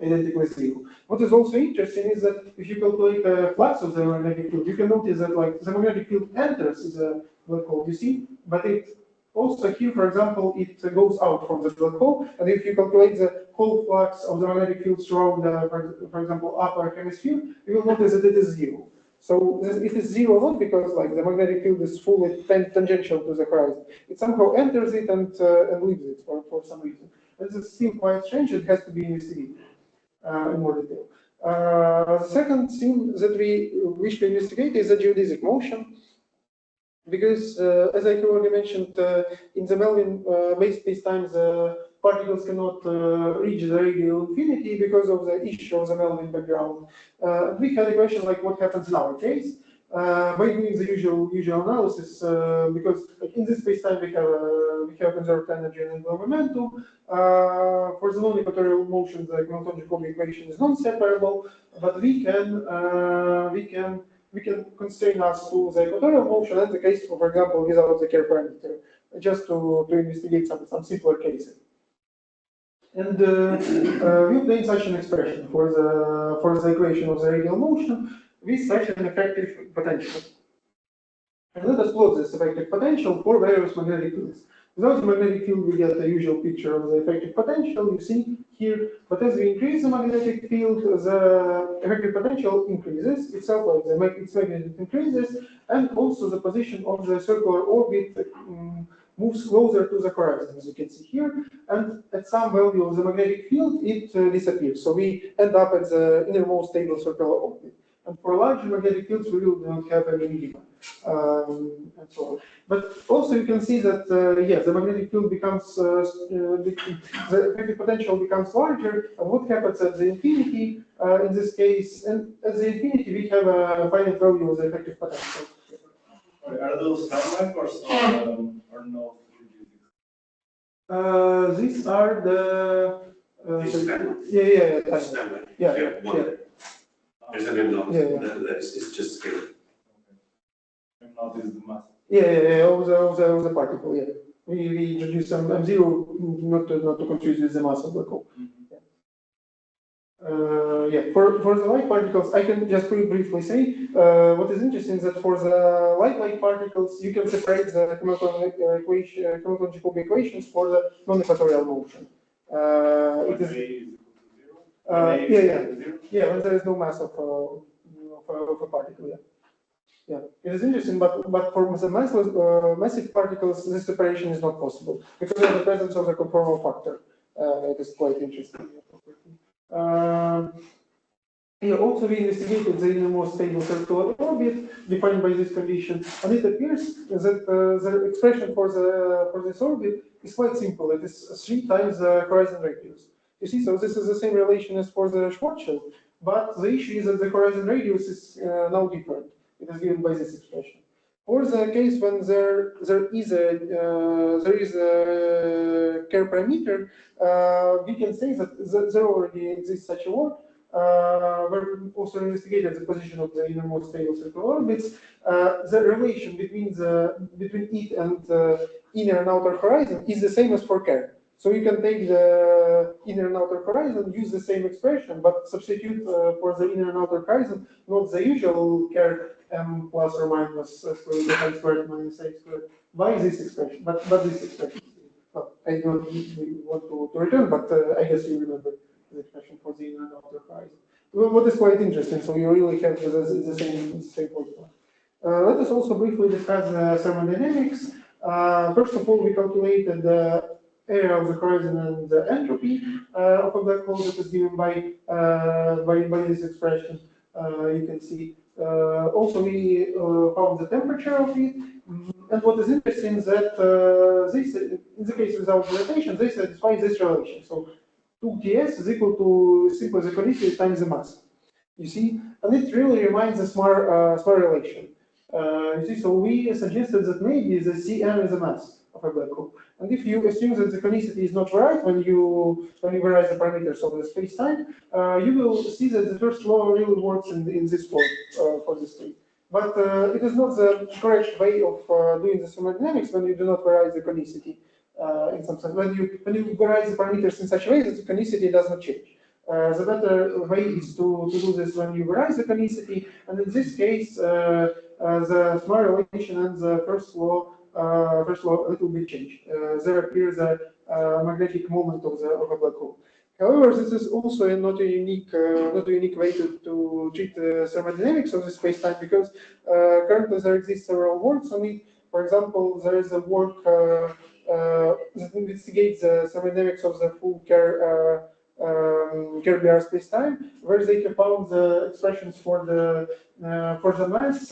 identically zero. What is also interesting is that if you calculate the flux of the magnetic field, you can notice that like the magnetic field enters the black hole, you see, but it also here, for example, it goes out from the black hole, and if you calculate the whole flux of the magnetic field throughout the, for example, upper hemisphere, you will notice that it is zero. So it is zero not because like the magnetic field is fully tangential to the horizon. It somehow enters it and leaves it for some reason. This is still quite strange. It has to be investigated in more detail. The second thing that we wish to investigate is the geodesic motion. Because, as I already mentioned, in the Melvin-based spacetimes, particles cannot reach the radial infinity because of the issue of the Melvin background. We had a question like what happens in our case. By doing the usual analysis, because like in this spacetime we have conserved energy and angular momentum. For the non-equatorial motion, the Hamilton-Jacobi equation is non-separable, but we can constrain us to the equatorial motion and the case, for example, without the Kerr parameter, just to investigate some simpler cases. And we obtain such an expression for the equation of the radial motion with such an effective potential. And let us plot this effective potential for various magnetic fields. Without the magnetic field, we get the usual picture of the effective potential, you see here. But as we increase the magnetic field, the effective potential increases itself, like its magnitude increases, and also the position of the circular orbit moves closer to the horizon, as you can see here. And at some value of the magnetic field, it disappears. So we end up at the innermost stable circular orbit. And for large magnetic fields, we will not have any minima, and so on. But also you can see that, yes, the magnetic field becomes, the effective potential becomes larger. And what happens at the infinity, in this case, and at the infinity, we have a finite value of the effective potential. Are those timeline or no? These are the, Timeline. yeah. There's an unknown. Yeah. That is just scalar. Not is the mass. Of the particle, yeah. We introduce some M0 not to confuse with the mass of the hole. For the light particles, I can just briefly say what is interesting is that for the light particles, you can separate the Hamilton-Jacobi equations for the non-equatorial motion. It is when there is no mass of a particle. Yeah, it is interesting, but for the massive particles, this separation is not possible because of the presence of the conformal factor. It is quite interesting. Yeah, also we investigated the innermost stable circular orbit defined by this condition, and it appears that the expression for this orbit is quite simple. It is 3 times the horizon radius. You see, so this is the same relation as for the Schwarzschild, but the issue is that the horizon radius is now different. It is given by this expression. For the case when there is a Kerr parameter, we can say that there already exists such a work where we also investigated the position of the innermost stable circular orbits. The relation between it and the inner and outer horizon is the same as for Kerr. So you can take the inner and outer horizon, use the same expression, but substitute for the inner and outer horizon not the usual Kerr m plus or minus square root of x squared minus a squared by this expression, but this expression. Well, I don't really want to return, but I guess you remember the expression for the inner and outer horizon. Well, what is quite interesting, so you really have the same formula. Let us also briefly discuss thermodynamics. First of all, we calculated the area of the horizon and the entropy of a black hole that is given by this expression. You can see. Also, we found the temperature of it. And what is interesting is that this, in the case without rotation, they satisfy this relation. So 2Ts is equal to simply the conicity times the mass. You see, and it really reminds a smart relation. You see, so we suggested that maybe the Cm is a mass of a black hole, and if you assume that the conicity is not right when you vary the parameters of the space-time, you will see that the first law really works in this form for this case. But it is not the correct way of doing the thermodynamics when you do not vary the conicity. In some sense, when you vary the parameters in such a way that the conicity does not change. The better way is to do this when you vary the conicity, and in this case, the smart relation and the first law a little bit changed. There appears a magnetic moment of a black hole. However, this is also not a unique way to treat the thermodynamics of the space-time, because currently there exist several works on it. For example, there is a work that investigates the thermodynamics of the full Kerr space-time, where they have found the expressions for the mass.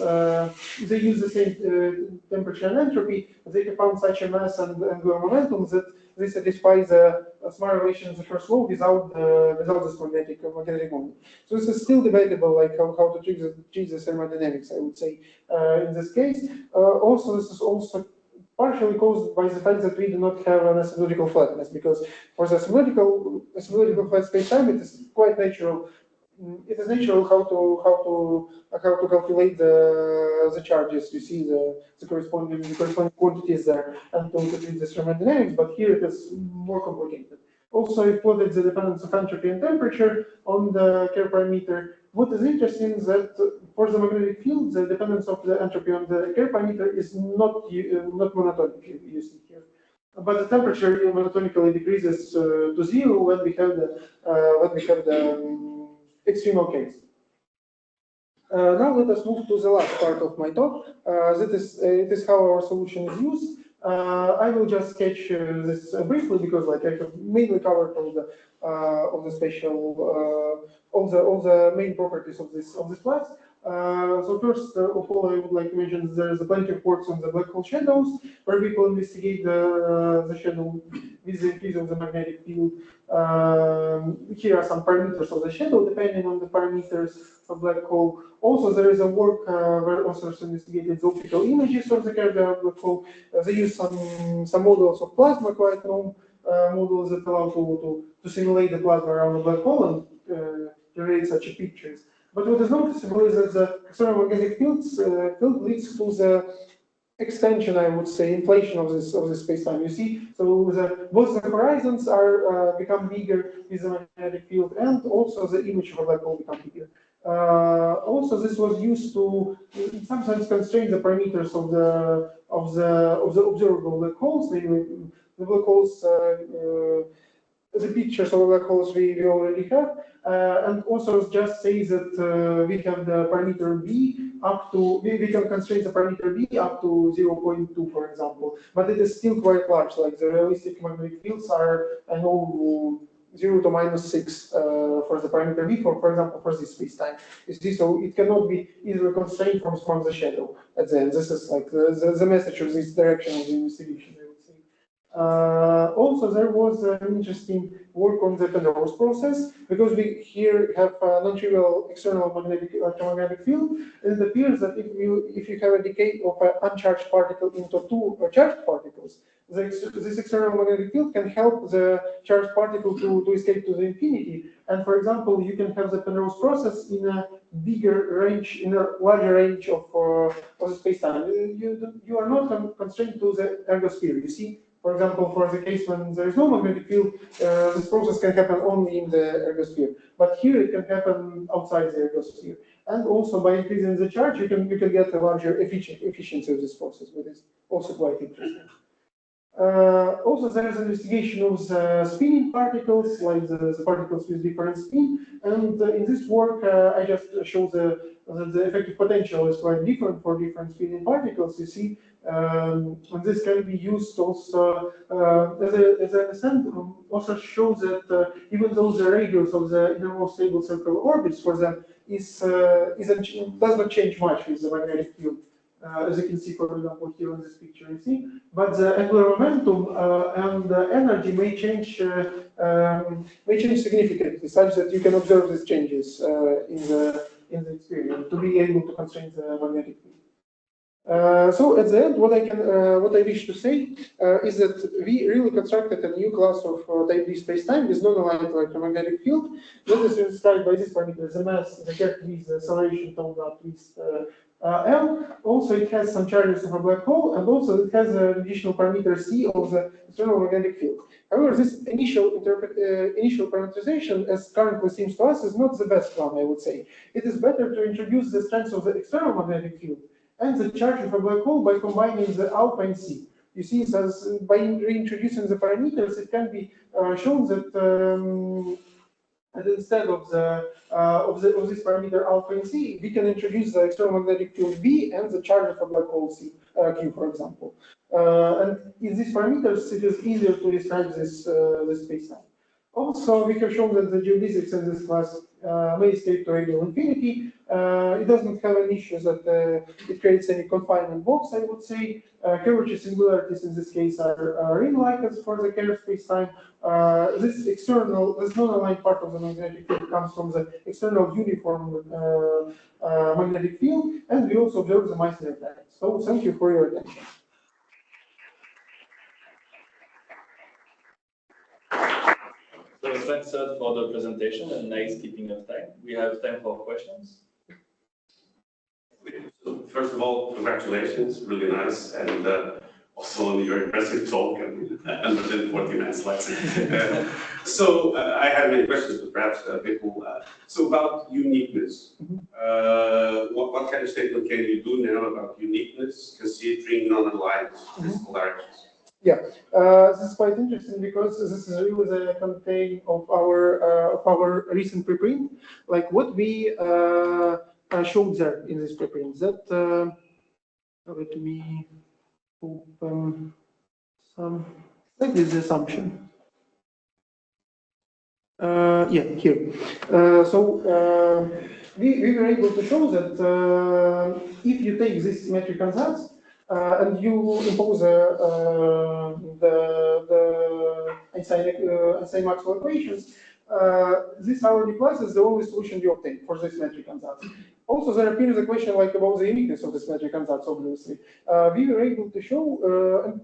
They use the same temperature and entropy. They have found such a mass and angular momentum that they satisfy the smart relation of the first law without this magnetic moment. So this is still debatable, like how to treat the thermodynamics, I would say, in this case. Also, this is also partially caused by the fact that we do not have an asymptotical flatness, because for the asymptotical flat spacetime, it is quite natural. It is natural how to calculate the charges. You see the corresponding quantities there, and to treat the thermodynamics. But here it is more complicated. Also, we plotted the dependence of entropy and temperature on the Kerr parameter. What is interesting is that for the magnetic field, the dependence of the entropy on the Kerr parameter is not monotonic. You see here, but the temperature monotonically decreases to 0 when we have the extremal case. Now let us move to the last part of my talk. It is how our solution is used. I will just sketch this briefly, because like I have mainly covered all the special all the main properties of this class. So first of all, I would like to mention there is plenty of works on the black hole shadows, where people investigate the shadow with the increase of the magnetic field. Here are some parameters of the shadow depending on the parameters of black hole. Also, there is a work where authors investigated the optical images of the Kerr black hole. They use some models of plasma, quite known models that allow to simulate the plasma around the black hole and generate such pictures. But what is noticeable is that the external magnetic field leads to the extension, I would say, inflation of this space-time. You see, so both the horizons are become bigger with the magnetic field, and also the image of a black hole become bigger. Also, this was used to sometimes constrain the parameters of the observable black holes, namely the black holes. The pictures of black holes we already have, and also just say that we have the parameter b up to, we can constrain the parameter b up to 0.2, for example, but it is still quite large. Like the realistic magnetic fields are, I know, 0 to -6 for the parameter v, for example, for this space-time. You see, so it cannot be easily constrained from the shadow at the end. This is like the message of this direction of the investigation, I would say. Also, there was an interesting work on the Penrose process, because we here have a non-trivial external electromagnetic field. It appears that if you have a decay of an uncharged particle into two charged particles, this external magnetic field can help the charged particle to escape to the infinity. And for example, you can have the Penrose process in a bigger range, in a larger range of the space-time. You are not constrained to the ergosphere. You see, for example, for the case when there is no magnetic field, this process can happen only in the ergosphere. But here it can happen outside the ergosphere. And also by increasing the charge, you can get a larger efficiency of this process, which is also quite interesting. Also, there is an investigation of the spinning particles, like the particles with different spin. And in this work, I just show the effective potential is quite different for different spinning particles. You see, and this can be used also, as I understand, also shows that even though the radius of the innermost stable circular orbits for them does not change much with the magnetic field. As you can see, for example, here in this picture, you see, but the angular momentum and the energy may change significantly, such that you can observe these changes in the experiment to be able to constrain the magnetic field. So at the end, what I wish to say is that we really constructed a new class of type D space-time with non-aligned electromagnetic field. That is described by this parameter: the mass, the gap with the acceleration told up with M. Also, it has some charges of a black hole, and also it has an additional parameter C of the external magnetic field. However, this initial parameterization, as currently seems to us, is not the best one, I would say. It is better to introduce the strength of the external magnetic field and the charge of a black hole by combining the alpha and C. You see, so by reintroducing the parameters, it can be shown that instead of this parameter alpha and C, we can introduce the external magnetic field V and the charge of a black hole C, Q, for example. And in these parameters, it is easier to describe this space-time. Also, we have shown that the geodesics in this class may escape to radial infinity. It doesn't have an issue that it creates any confinement box, I would say. Curvature singularities in this case are ring-like as for the Kerr space-time. This non-aligned part of the magnetic field comes from the external uniform magnetic field, and we also observe the Meissner effect. So, thank you for your attention. So thanks for the presentation and nice keeping of time. We have time for questions. So first of all, congratulations, really nice, and also on your impressive talk and 140 minutes slides. So I have many questions, but perhaps people. So about uniqueness, what kind of statement can you do now about uniqueness, considering non-aligned physical directions? Yeah, this is quite interesting because this is really the content of our recent preprint, like what we showed there in this preprint. That let me open some. That is the assumption. Yeah, here. We were able to show that if you take this symmetric ansatz and you impose the Einstein-Maxwell equations, this RD plus is the only solution you obtain for this metric ansatz. Also, there appears a question like about the uniqueness of this metric ansatz, obviously. We were able to show,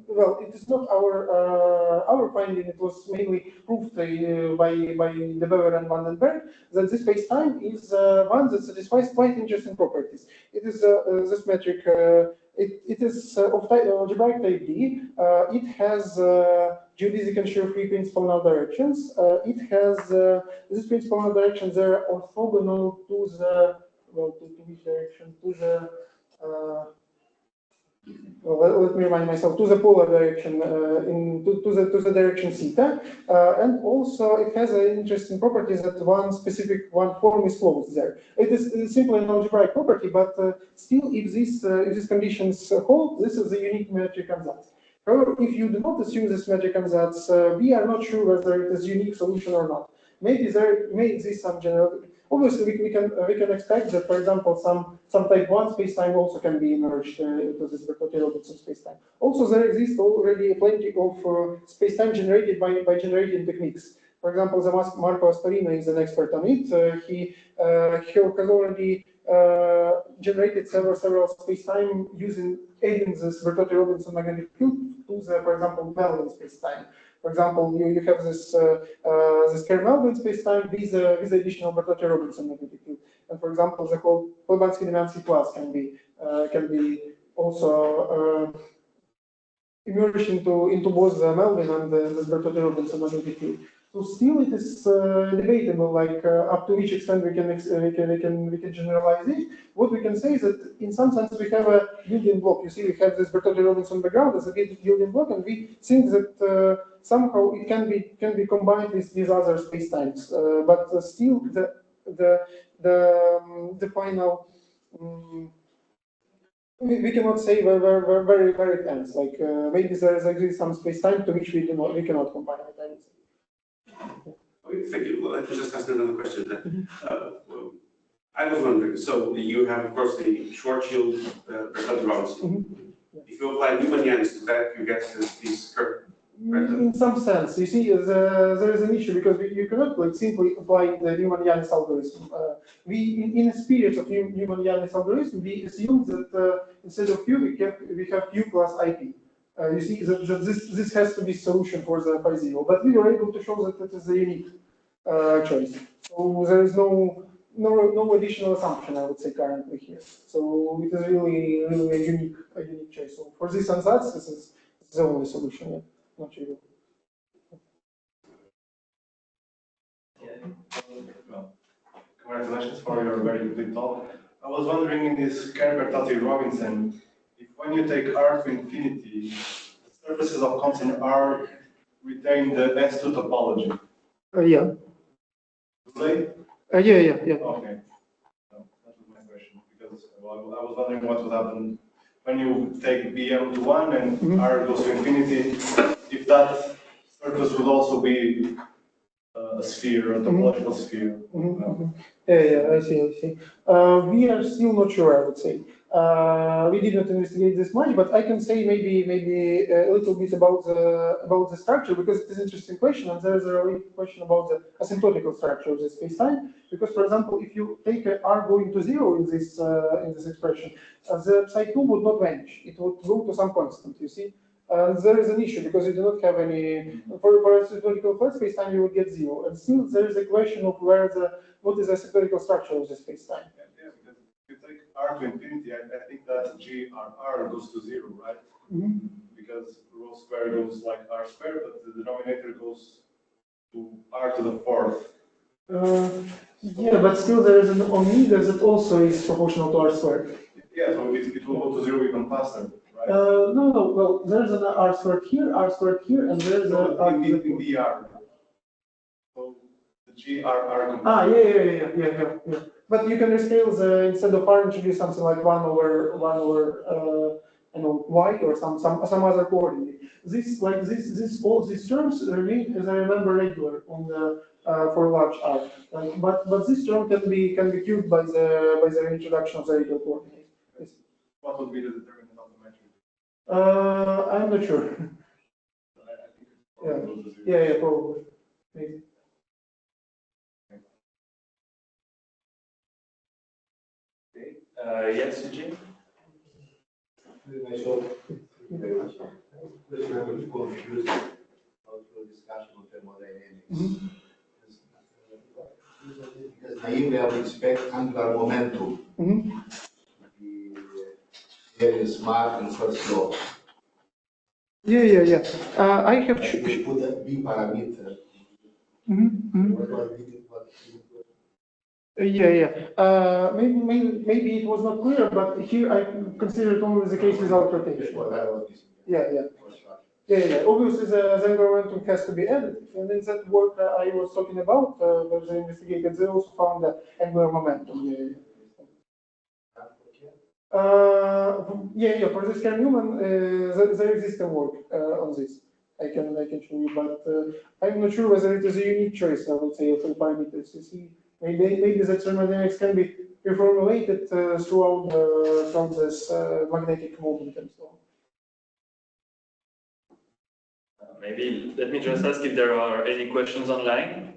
well, it is not our finding, it was mainly proved by De Wever and Vandenberg, that this space-time is one that satisfies quite interesting properties. It is this metric, it is of algebraic type D. It has geodesic and shear free principal directions. It has this principal directions are orthogonal to the to which direction? To the let me remind myself, to the polar direction, to the direction theta, and also it has an interesting property that one form is closed there. It is simply an algebraic property, but still, if these conditions hold, this is a unique metric ansatz. However, if you do not assume this magic ansatz, we are not sure whether it is a unique solution or not. Maybe there may exist some general. Obviously, we can expect that, for example, some type 1 spacetime also can be merged into this Bernoulli Robinson spacetime. Also, there exists already plenty of spacetime generated by generating techniques. For example, the Marco Astorino is an expert on it. He has already generated several spacetime using adding this Bernoulli Robinson magnetic field to the, for example, Melvin spacetime. For example, you have this Kerr-Melvin spacetime with additional Bernoulli Robinson magnetic field. And for example, the whole Kolbansky-Demansky class can be also emerged into both the Melvin and the Bernoulli Robinson magnetic field. So still, it is debatable, like up to which extent we can generalize it. What we can say is that in some sense we have a building block. You see, we have this Bernoulli Robinson background as a building block, and we think that somehow it can be combined with other spacetimes. But still, the final. We cannot say where it ends. Like maybe there exists some space-time to which we cannot combine it. Thank you. Let me just ask another question. I was wondering, so you have, of course, the short shield Bernoulli Robinson. If you apply Newmanians to that, you get this curve. In some sense, you see, there is an issue because you cannot like simply apply the Newman-Yanis algorithm. In a spirit of Newman-Yanis algorithm, we assume that instead of Q, we have Q plus IP. You see that this has to be solution for the phi zero, but we were able to show that it is a unique choice. So there is no additional assumption, I would say, currently here. So it is really a unique choice. So for this ansatz, this is the only solution. Yeah. Not sure. Well, congratulations for your very good talk. I was wondering in this Kerr-Bernoulli Robinson, if when you take R to infinity, the surfaces of constant R retain the S2 topology. Yeah. Do they? Yeah. Okay. No, that was my question, because I was wondering what would happen when you take BM to 1 and R goes to infinity, if that surface would also be a sphere, a topological sphere. Yeah, I see. We are still not sure, I would say. We did not investigate this much, but I can say maybe a little bit about the structure, because it is an interesting question, and there is a related question about the asymptotical structure of the spacetime. Because, for example, if you take R going to 0 in this expression, the psi2 would not vanish. It would go to some constant. You see. There is an issue because you do not have any, for asymptotical flat spacetime, you would get 0. And still, there is a question of what is the asymptotical structure of the spacetime. Yeah, because if you take R to infinity, I think that GRR goes to 0, right? Because rho square goes like R squared, but the denominator goes to R to the fourth. Yeah, but still there is an omega that also is proportional to R squared. Yeah, so it will go to 0 even faster. Right? No. Well, there's an R squared here, and there's a R in VR. So the GRR. Yeah. But you can rescale instead of R, introduce something like 1 over y or some other coordinate. All these terms remain, as I remember, regular on the for large R. But this term can be cubed by the introduction of the regular coordinate. Yes. What would be the determinant of the metric? I'm not sure. Yeah, probably. Maybe. Yes, Eugene? Very much. Just remember to confuse also discussion of thermodynamics. Because naively I would expect angular momentum. The very smart and first law. Yeah. I have. They put a B parameter. Yeah. Maybe it was not clear, but here I consider it only the case without rotation. Yeah. Obviously, the angular momentum has to be added, and in that work I was talking about, the investigators they also found the angular momentum. Yeah, for this kind of human, there exists a work on this. I can show you, but I'm not sure whether it is a unique choice, I would say, of the parameters. You see, maybe the thermodynamics can be reformulated throughout this magnetic moment and so on. Maybe let me just ask if there are any questions online.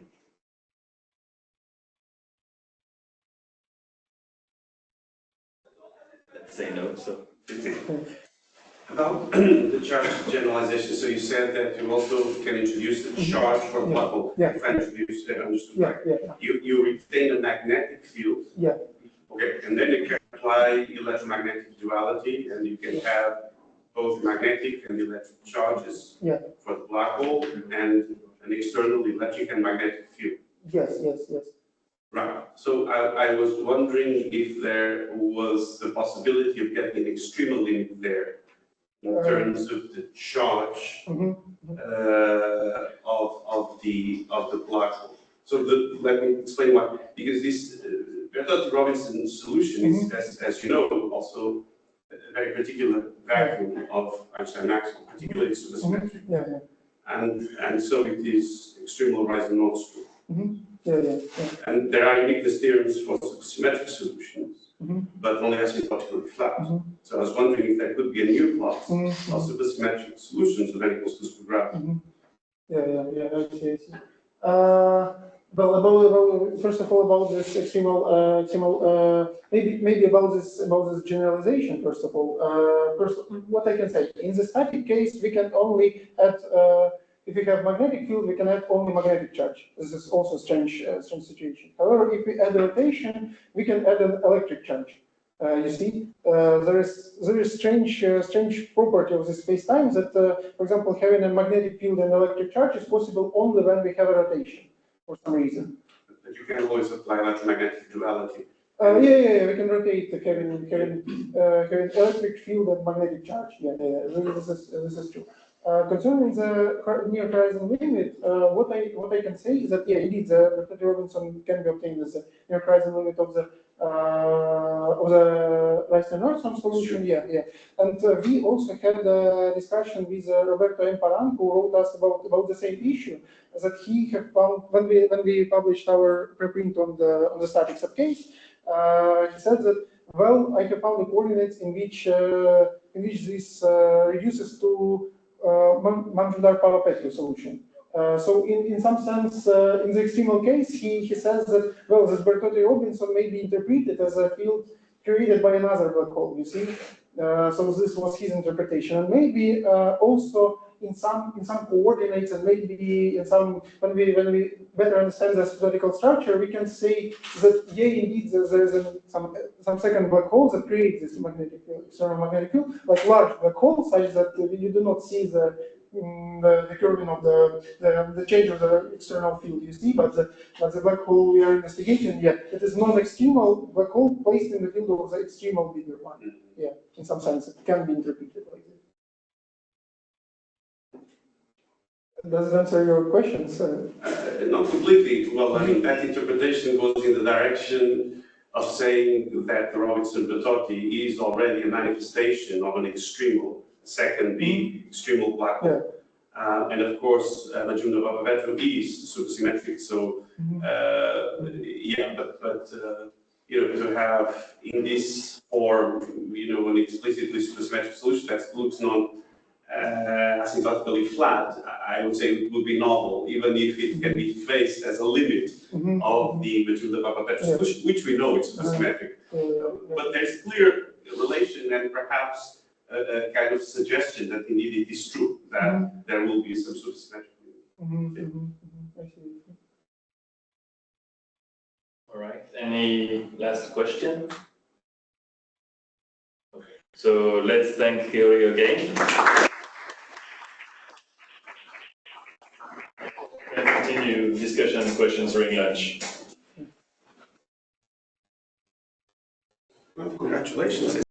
Let's say no, so. About the charge generalization, so you said that you also can introduce the charge for a black hole. Yeah. If I understood Yeah, correctly. yeah. You retain a magnetic field. Yeah. Okay, and then you can apply electromagnetic duality, and you can have both magnetic and electric charges for the black hole, and an external electric and magnetic field. Yes. Right. So I was wondering if there was the possibility of getting an extremal limit there in terms of the charge of the black hole. So let me explain why. Because this Berthotti-Robinson solution is, as you know, also a very particular vacuum of Einstein-Maxwell, particularly supersymmetric. And so it is extremal horizon non-true. And there are uniqueness theorems for supersymmetric solutions, but only asymptotically flat. So I was wondering if there could be a new class of supersymmetric solutions of n equals 2 square gravity. I see. Well, first of all, about this extremal, maybe about this generalization. First of all, what I can say in the static case, we can only add. If we have magnetic field, we can add only magnetic charge. This is also a strange situation. However, if we add a rotation, we can add an electric charge. You see, there is strange property of the space-time that, for example, having a magnetic field and electric charge is possible only when we have a rotation for some reason. But you can always apply electromagnetic duality. We can rotate having electric field and magnetic charge. This is true. Concerning the near horizon limit, what I can say is that indeed the Berthotti-Robinson can be obtained as a near horizon limit of the Einstein-Nordstrom solution. And we also had a discussion with Roberto M. Paran, who wrote us about the same issue that he had found when we published our preprint on the static subcase. He said that, well, I have found the coordinates in which this reduces to Manjundar-Pava-Petri solution. So in some sense, in the extremal case, he says that, well, this Berthotti-Robinson may be interpreted as a field created by another black hole, you see. So this was his interpretation. And maybe also in some coordinates, and maybe in some, when we better understand the theoretical structure, we can say that, indeed, there is some second black hole that creates this magnetic field, external magnetic field, like large black hole, such that you do not see the curving of the change of the external field, you see, but the black hole we are investigating, it is non-extremal black hole placed in the field of the extremal bigger one. In some sense, it can be interpreted like this. Does it answer your questions? Not completely. Well, I mean, that interpretation goes in the direction of saying that the Robinson-Berthotti is already a manifestation of an extremal, second B, extremal black hole. And of course, Manjundar-Pava-Petri is supersymmetric. So, to have in this form, an explicitly supersymmetric solution that looks asymptotically flat, I would say it would be novel, even if it can be faced as a limit of the Manjundar-Pava-Petri solution, which we know is supersymmetric. But there's clear relation and perhaps a kind of suggestion that indeed it is true that there will be some supersymmetric limit. All right. Any last question? Okay. So let's thank Hryhorii again. And continue discussion and questions during lunch. Well, congratulations.